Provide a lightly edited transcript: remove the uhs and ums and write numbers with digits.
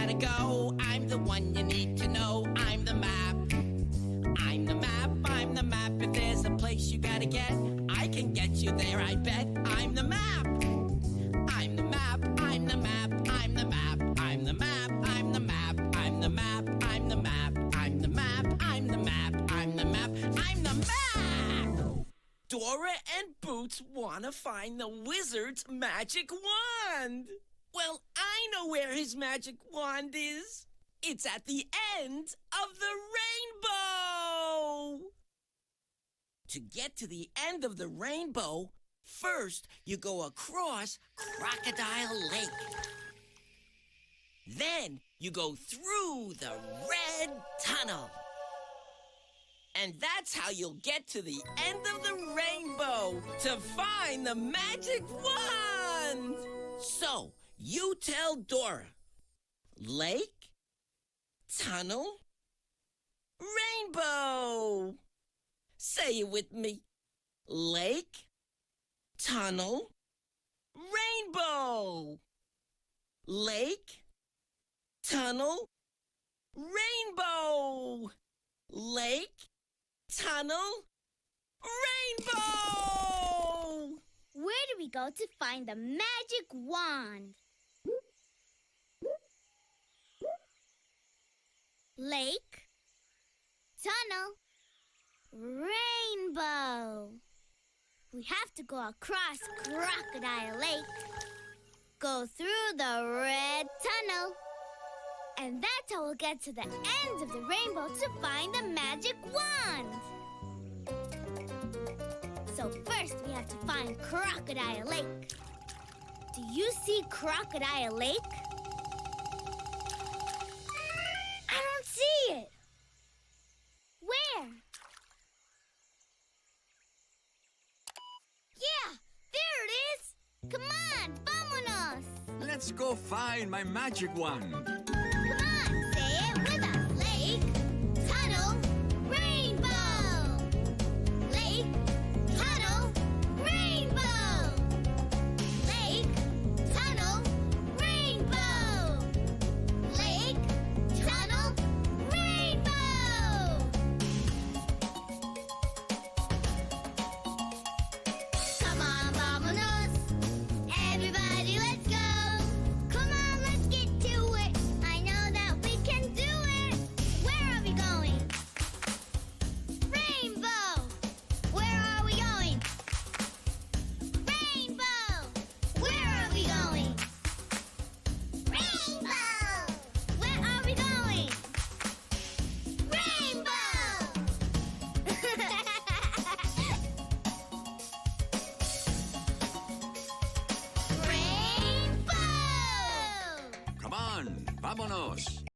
gotta go. I'm the one you need to know. I'm the map. I'm the map. I'm the map. If there's a place you gotta get, I can get you there, I bet. I'm the map. I'm the map. I'm the map. I'm the map. I'm the map. I'm the map. I'm the map. I'm the map. I'm the map. I'm the map. I'm the map. I'm the map. Dora and Boots want to find the wizard's magic wand. Well, I know where his magic wand is. It's at the end of the rainbow. To get to the end of the rainbow, first you go across Crocodile Lake. Then you go through the red tunnel. And that's how you'll get to the end of the rainbow to find the magic wand. So, you tell Dora. Lake, tunnel, rainbow. Say it with me. Lake, tunnel, rainbow. Lake, tunnel, rainbow. Lake, tunnel, rainbow! Where do we go to find the magic wand? Lake, tunnel, rainbow. We have to go across Crocodile Lake, go through the red tunnel, and that's how we'll get to the end of the rainbow to find the magic wand. So first we have to find Crocodile Lake. Do you see Crocodile Lake? I don't see it. Where? Yeah, there it is. Come on, vámonos. Let's go find my magic wand. Come on, say it with us. Lake, tunnel, rainbow. Lake, tunnel, rainbow. Lake, tunnel, rainbow. Lake, tunnel, rainbow. Come on, vámonos. Everybody, let's go. Come on, let's get to it. I know that we can do it. Where are we going? Rainbow. Where are we going? Rainbow. Where are we going? Rainbow. Where are we going? Rainbow. Rainbow. Come on, vámonos.